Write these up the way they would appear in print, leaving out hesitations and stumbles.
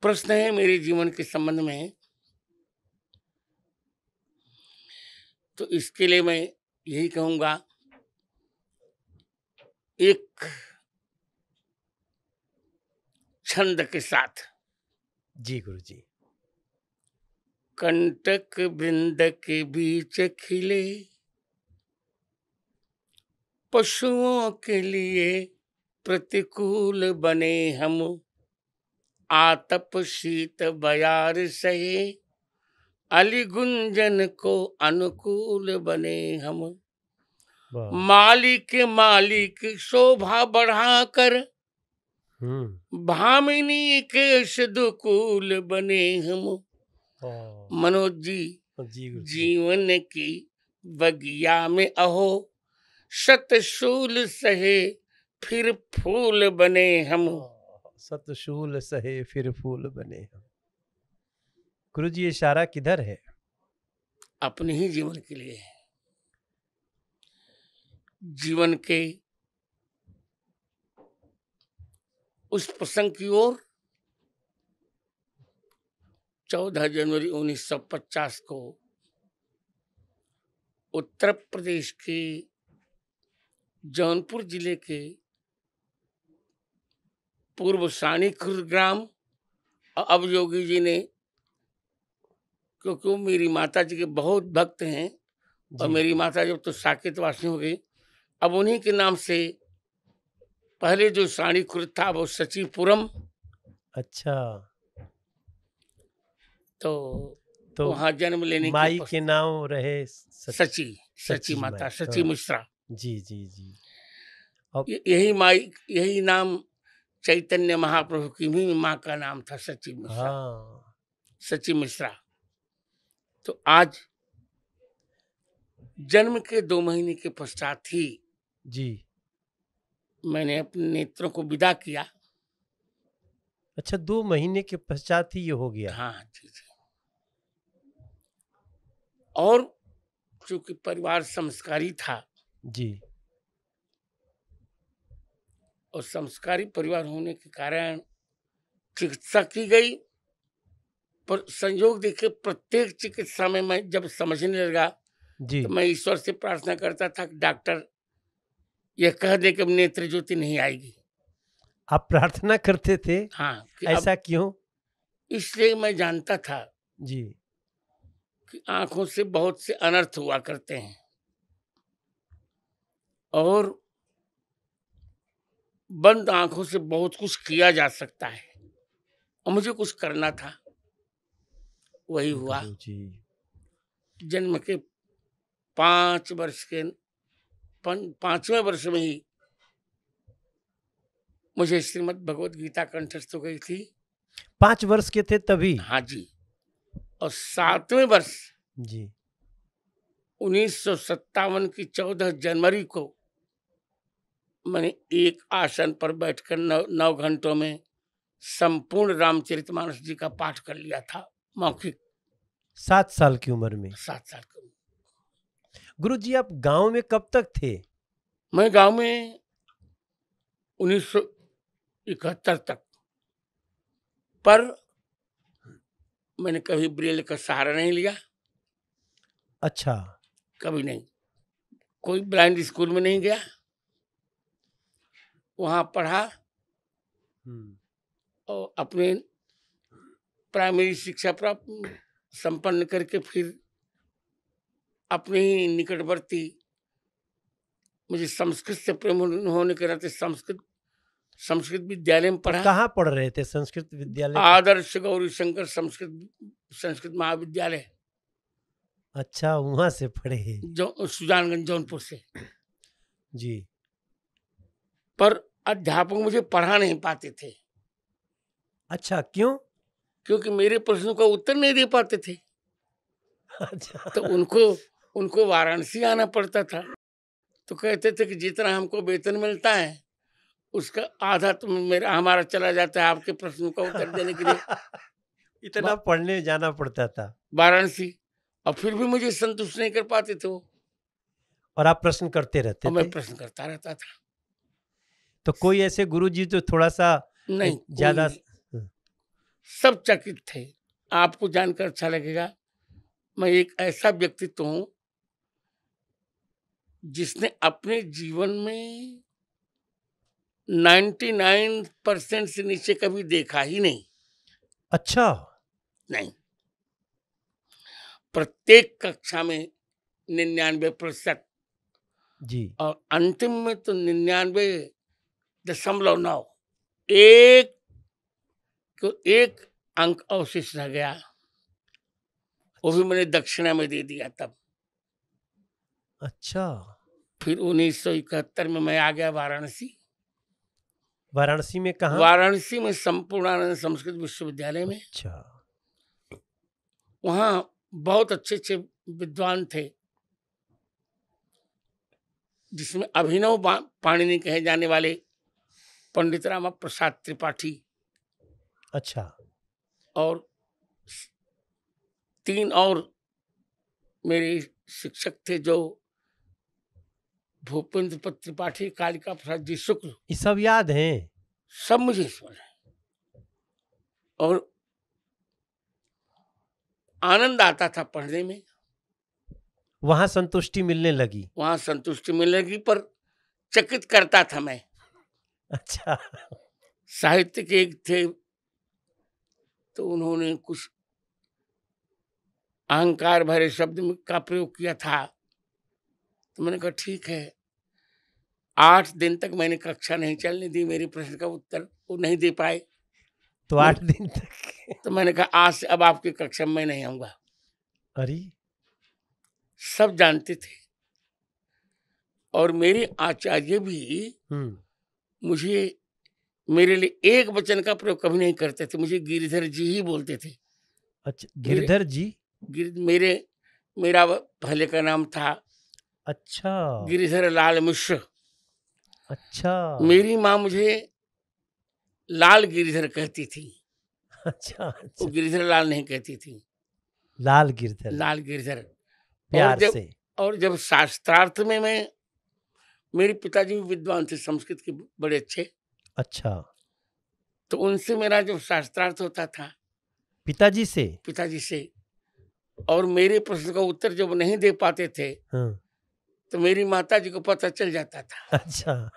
प्रश्न है मेरे जीवन के संबंध में, तो इसके लिए मैं यही कहूँगा, एक छंद के साथ। जी गुरु जी। कंटक वृंद के बीच खिले पशुओं के लिए प्रतिकूल बने हम, आतप शीत बयार सहे अली गुंजन को अनुकूल बने हम। मालिक मालिक शोभा बढ़ाकर भामिनी के सदुकूल बने हम। मनोज जी, जीवन की बगिया में अहो शतशूल सहे फिर फूल बने हम। शतशूल सहे फिर फूल बने हम। गुरु जी, इशारा किधर है? अपने ही जीवन के लिए है। जीवन के उस प्रसंग की ओर 14 जनवरी 1950 को उत्तर प्रदेश के जौनपुर जिले के पूर्व सानीखुर्द ग्राम, अब योगी जी ने, क्योंकि वो मेरी माता जी के बहुत भक्त हैं और मेरी माता जब तो साकेत वासी हो गई, अब उन्हीं के नाम से पहले जो सानीखुर्द था वो सचीपुरम। अच्छा, तो वहाँ जन्म लेने माई के नाम रहे सची माता, सची मिश्रा। जी जी जी। यही माई, यही नाम चैतन्य महाप्रभु की भी माँ का नाम था, सची मिश्रा। सची मिश्रा। तो आज जन्म के 2 महीने के पश्चात ही जी मैंने अपने नेत्रों को विदा किया। अच्छा, 2 महीने के पश्चात ही ये हो गया? हाँ जी जी। और चूंकि परिवार संस्कारी था जी, और संस्कारी परिवार होने के कारण चिकित्सा की गई, पर संयोग देखे प्रत्येक चिकित्सा में मैं जब समझने लगा तो मैं ईश्वर से प्रार्थना करता था कि डॉक्टर यह कह दे कि अब नेत्र ज्योति नहीं आएगी। आप प्रार्थना करते थे? हाँ। ऐसा क्यों? इसलिए मैं जानता था जी कि आंखों से बहुत से अनर्थ हुआ करते हैं और बंद आंखों से बहुत कुछ किया जा सकता है, और मुझे कुछ करना था। वही हुआ। जन्म के 5 वर्ष के 5वें वर्ष में ही मुझे श्रीमद् भगवद गीता कंठस्थ हो गई थी। 5 वर्ष के थे तभी? हाँ जी। और 7वें वर्ष जी 1957 की 14 जनवरी को मैंने एक आसन पर बैठकर 9 घंटों में संपूर्ण रामचरितमानस जी का पाठ कर लिया था, मौखिक। 7 साल की उम्र में? 7 साल की उम्र। गुरु जी, आप गांव में कब तक थे? मैं गांव में 1971 तक, पर मैंने कभी ब्रेल का सहारा नहीं लिया। अच्छा। कभी नहीं। कोई ब्लाइंड स्कूल में नहीं गया, वहां पढ़ा और अपने प्राइमरी शिक्षा प्राप्त संपन्न करके फिर अपने ही निकटवर्ती, मुझे संस्कृत से प्रेम होने के नाते संस्कृत विद्यालय में पढ़ा। कहाँ पढ़ रहे थे? संस्कृत विद्यालय? आदर्श गौरी शंकर संस्कृत महाविद्यालय। अच्छा, वहां से पढ़े? जो सुजानगंज जौनपुर से। जी। पर अध्यापक मुझे पढ़ा नहीं पाते थे। अच्छा, क्यों? क्योंकि मेरे प्रश्नों का उत्तर नहीं दे पाते थे। अच्छा। तो उनको वाराणसी आना पड़ता था। तो कहते थे कि जितना हमको वेतन मिलता है उसका आधा तो हमारा चला जाता है आपके प्रश्नों का उत्तर देने के लिए। इतना पढ़ने जाना पड़ता था वाराणसी, और फिर भी मुझे संतुष्ट नहीं कर पाते थे वो। और आप प्रश्न करते रहते थे? मैं प्रश्न करता रहता था। तो कोई ऐसे गुरुजी जो थोड़ा सा नहीं ज्यादा? सब चकित थे। आपको जानकर अच्छा लगेगा, मैं एक ऐसा व्यक्तित्व हूं जिसने अपने जीवन में 99% से नीचे कभी देखा ही नहीं। अच्छा। नहीं, प्रत्येक कक्षा में 99% जी। और अंतिम में तो 99.9, एक तो एक अंक अवशेष रह गया, वो भी मैंने दक्षिणा में दे दिया तब। अच्छा। फिर 1971 में मैं आ गया वाराणसी। वाराणसी में कहाँ? वाराणसी में संपूर्णानंद संस्कृत विश्वविद्यालय में। अच्छा। वहाँ बहुत अच्छे अच्छे विद्वान थे, जिसमें अभिनव पाणिनि कहे जाने वाले पंडित रामा प्रसाद त्रिपाठी, अच्छा। और 3 और मेरे शिक्षक थे, जो भूपेंद्र पत्र त्रिपाठी, कालिका प्रसाद जी शुक्ल, ये सब याद हैं? सब मुझे स्मरण है। और आनंद आता था पढ़ने में। वहां संतुष्टि मिलने लगी? वहां संतुष्टि मिलने लगी, पर चकित करता था मैं। अच्छा। साहित्य के एक थे, तो उन्होंने कुछ अहंकार भरे शब्द का प्रयोग किया था, तो मैंने कहा ठीक है। 8 दिन तक मैंने कक्षा नहीं चलने दी, मेरे प्रश्न का उत्तर वो नहीं दे पाए। तो 8 दिन तक? तो मैंने कहा आज से अब आपकी कक्षा में मैं नहीं आऊंगा। अरे! सब जानते थे, और मेरे आचार्य भी मुझे, मेरे लिए एक वचन का प्रयोग कभी नहीं करते थे, मुझे गिरिधर जी ही बोलते थे। अच्छा, गिरधर जी? मेरा पहले का नाम था अच्छा। गिरिधर लाल मिश्र। अच्छा। मेरी माँ मुझे लाल गिरिधर कहती थी। अच्छा, वो अच्छा। गिरिधर लाल नहीं कहती थी, लाल गिरधर, लाल गिरिधर। प्यार से। और जब शास्त्रार्थ में मैं, मेरे पिताजी भी विद्वान थे, संस्कृत के बड़े अच्छे, अच्छा। तो उनसे मेरा जब शास्त्रार्थ होता था, पिताजी से? पिताजी से, और मेरे प्रश्न का उत्तर जब नहीं दे पाते थे, हाँ। तो मेरी माता जी को पता चल जाता था। अच्छा।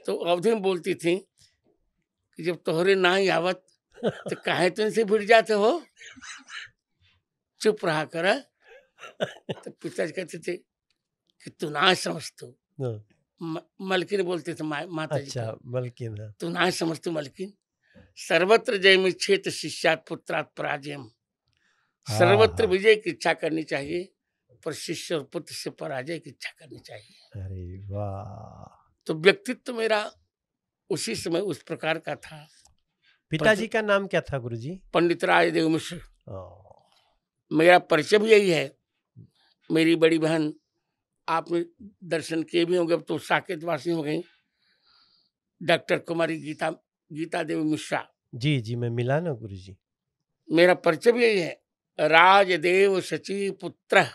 तो अवधि में बोलती थी कि जब तोहरे ना ही आवत तो काहे तुम से भिड़ जाते हो, चुप रहा कर। तो पिताजी कहते थे कि तू ना समझतू। हाँ। मलकिन बोलते थे माता जी अच्छा, को, मलकिन। हाँ। तू ना समझतू मलकिन। सर्वत्र जयमिच्छेत शिष्यात् पुत्रात् पराजयम्। सर्वत्र आहा! विजय की इच्छा करनी चाहिए, पर शिष्य और पुत्र से पराजय की इच्छा करनी चाहिए। अरे वाह! तो व्यक्तित्व मेरा उसी समय उस प्रकार का था। पिताजी का नाम क्या था गुरुजी? पंडित राजदेव मिश्र। ओह! मेरा परिचय भी यही है। मेरी बड़ी बहन, आपने दर्शन किए भी होंगे, अब तो साकेत वासी हो गई, डॉक्टर कुमारी गीता देवी मिश्रा। जी, जी, मैं मिला ना गुरुजी। मेरा परिचय भी यही है। राजदेव शची पुत्र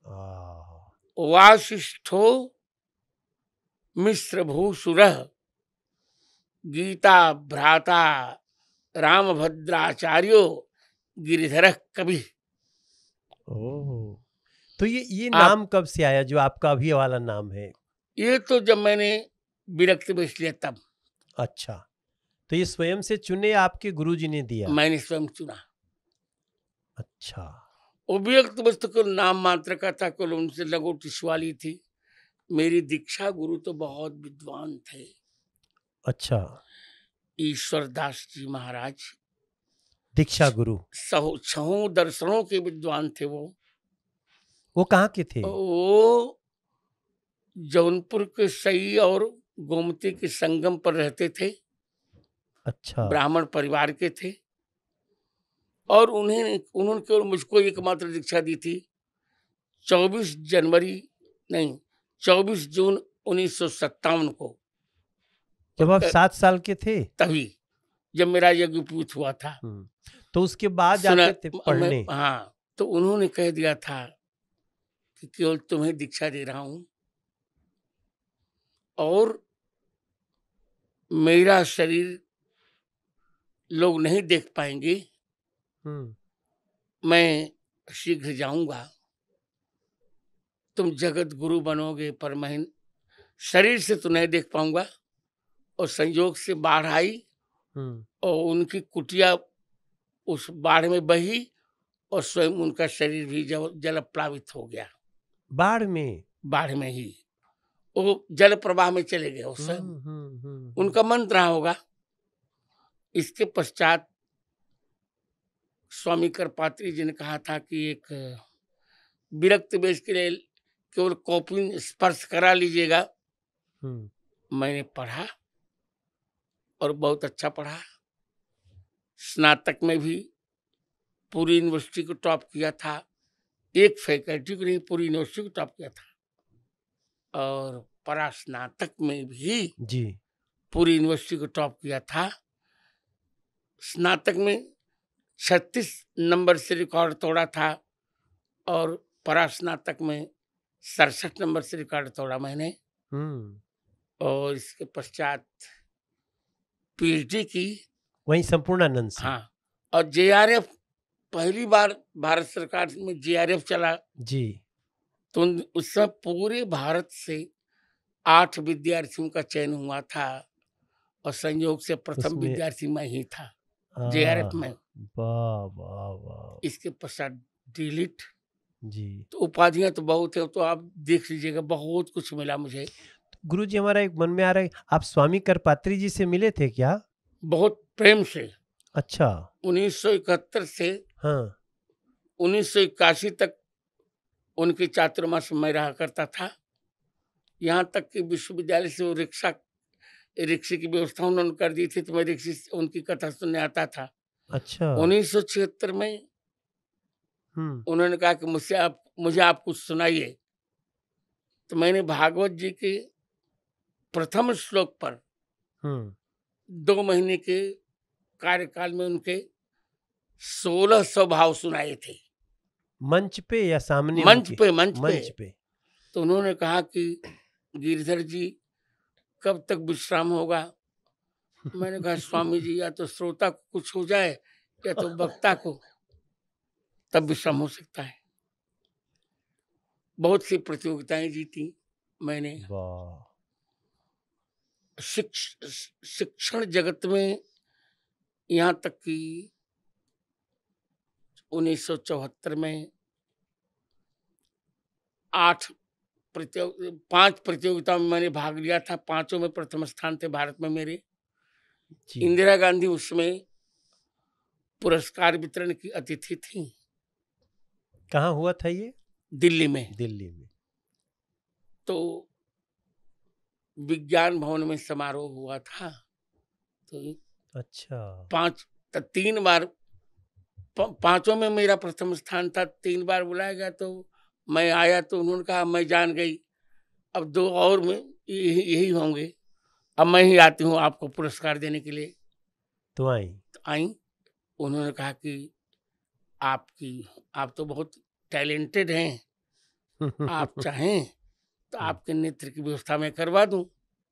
आह! वासिष्ठो मिश्र भूसुर गीता भ्राता रामभद्राचार्यो गिरिधर कवि। ओह! तो ये आप, नाम कब से आया जो आपका अभी वाला नाम है? ये तो जब मैंने विरक्त में लिया तब। अच्छा, तो ये स्वयं से चुने आपके गुरुजी ने दिया? मैंने स्वयं चुना। अच्छा। उपयुक्त वस्तु को नाम मात्र का था, कुल उनसे लगोटी वाली थी। मेरी दीक्षा गुरु तो बहुत विद्वान थे। अच्छा। ईश्वर दास जी महाराज दीक्षा गुरु? छहों दर्शनों के विद्वान थे वो कहाँ के थे? वो जौनपुर के सई और गोमती के संगम पर रहते थे। अच्छा। ब्राह्मण परिवार के थे, और उन्होंने केवल मुझको एकमात्र दीक्षा दी थी 24 जनवरी नहीं 24 जून 1957 को। जब आप 7 साल के थे? तभी जब मेरा यज्ञोपवीत हुआ था। तो उसके बाद सुना, जाते थे पढ़ने? हाँ, तो उन्होंने कह दिया था कि केवल तुम्हें दीक्षा दे रहा हूं, और मेरा शरीर लोग नहीं देख पाएंगे, हम्म मैं शीघ्र जाऊंगा। तुम जगत गुरु बनोगे पर मैं शरीर से तो नहीं देख पाऊंगा। और संयोग से बाढ़ आई और उनकी कुटिया उस बाढ़ में बही और स्वयं उनका शरीर भी जल प्लावित हो गया। बाढ़ में? बाढ़ में ही वो जल प्रवाह में चले गए। वो स्वयं उनका मंत्र रहा होगा। इसके पश्चात स्वामी करपात्री जी ने कहा था कि एक विरक्त वेश के लिए केवल कॉपी स्पर्श करा लीजिएगा। मैंने पढ़ा और बहुत अच्छा पढ़ा। स्नातक में भी पूरी यूनिवर्सिटी को टॉप किया था। एक फैकल्टी को नहीं, पूरी यूनिवर्सिटी को टॉप किया था। और परास्नातक में भी जी पूरी यूनिवर्सिटी को टॉप किया था। स्नातक में 36 नंबर से रिकॉर्ड तोड़ा था और परास्नातक में 67 नंबर से रिकॉर्ड तोड़ा मैंने। और इसके पश्चात पीएचडी की वहीं संपूर्णानंद से। हाँ, और जेआरएफ पहली बार भारत सरकार में जेआरएफ चला जी। तो उस समय पूरे भारत से 8 विद्यार्थियों का चयन हुआ था और संयोग से प्रथम विद्यार्थी मैं ही था जेआरएफ में। वाह वाह वाह। इसके पश्चात डिलीट जी। तो उपाधियां तो बहुत है, तो आप देख लीजिएगा, बहुत कुछ मिला मुझे। गुरुजी, हमारा एक मन में आ रहा है, आप स्वामी करपात्री जी से मिले थे क्या? बहुत प्रेम से। अच्छा। 1971 से हाँ 1981 तक उनके चातुर्मास में रहा करता था। यहाँ तक कि विश्वविद्यालय से वो रिक्शे की व्यवस्था उन्होंने कर दी थी, तो मैं रिक्शे से उनकी कथा सुनने आता था। अच्छा। 1976 में उन्होंने कहा कि मुझे आप कुछ सुनाइए। तो मैंने भागवत जी के प्रथम श्लोक पर 2 महीने के कार्यकाल में उनके 1600 भाव सुनाए थे। मंच पे या सामने? मंच पे। मंच पे। तो उन्होंने कहा कि गिरधर जी कब तक विश्राम होगा? मैंने कहा स्वामी जी, या तो श्रोता को कुछ हो जाए या तो वक्ता को, तब विश्राम हो सकता है। बहुत सी प्रतियोगिताएं जीती मैंने। शिक्षण जगत में यहाँ तक कि 1974 में 5 प्रतियोगिताओं में मैंने भाग लिया था। 5 में प्रथम स्थान थे भारत में मेरे। इंदिरा गांधी उसमें पुरस्कार वितरण की अतिथि थी। कहाँ हुआ था ये? दिल्ली में। तो विज्ञान भवन में समारोह हुआ था। तो अच्छा। 3 बार 5 में मेरा प्रथम स्थान था। 3 बार बुलाया गया तो मैं आया, तो उन्होंने कहा मैं जान गई, अब 2 और में यही होंगे, अब मैं ही आती हूँ आपको पुरस्कार देने के लिए। तो आई। उन्होंने कहा कि आप तो बहुत टैलेंटेड हैं, आप चाहें तो आपके नेत्र की व्यवस्था मैं करवा दूं।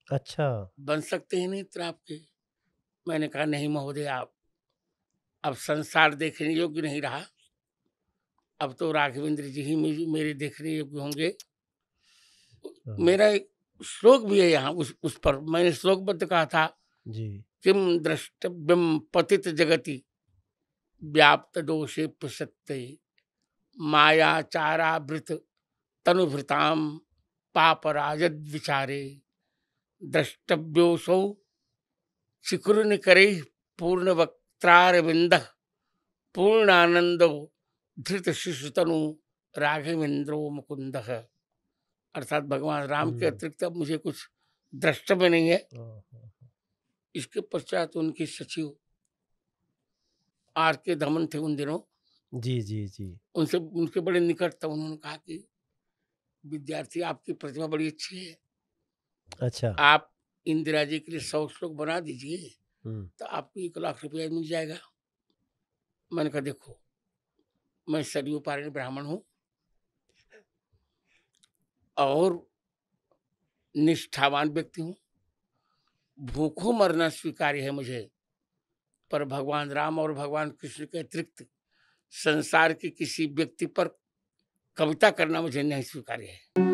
अच्छा। बन सकते हैं नेत्र आपके? मैंने कहा नहीं महोदय, आप अब संसार देखने योग्य नहीं रहा, अब तो राघवेंद्र जी ही मेरे देखने योग्य होंगे। मेरा एक श्लोक भी है यहाँ, उस पर मैंने श्लोकबद्ध कहा था जी। किम द्रष्टव्यम पतित जगति व्याप्त दोषे प्रसक्ते मायाचारावृत तनुभृताम पापराजद विचारे द्रष्टव्योसौ चिकुरुन करे पूर्ण वक्त्रारविंद पूर्णानंदो धृत शिशुतनु राघवेंद्रो मुकुंद। अर्थात भगवान राम के अतिरिक्त अब मुझे कुछ द्रष्टव्य नहीं है। इसके पश्चात उनके सचिव आर.के. दमन थे उन दिनों। जी। उनसे उनके बड़े निकट था। उन्होंने कहा कि विद्यार्थी, आपकी प्रतिभा बड़ी अच्छी है। अच्छा। आप इंदिरा जी के लिए 100 श्लोक बना दीजिए तो आपको 1 लाख रुपया मिल जाएगा। मैंने कहा देखो, मैं सरयू पारण ब्राह्मण हूँ और निष्ठावान व्यक्ति हूँ, भूखों मरना स्वीकार्य है मुझे, पर भगवान राम और भगवान कृष्ण के अतिरिक्त संसार के किसी व्यक्ति पर कविता करना मुझे नहीं स्वीकार्य है।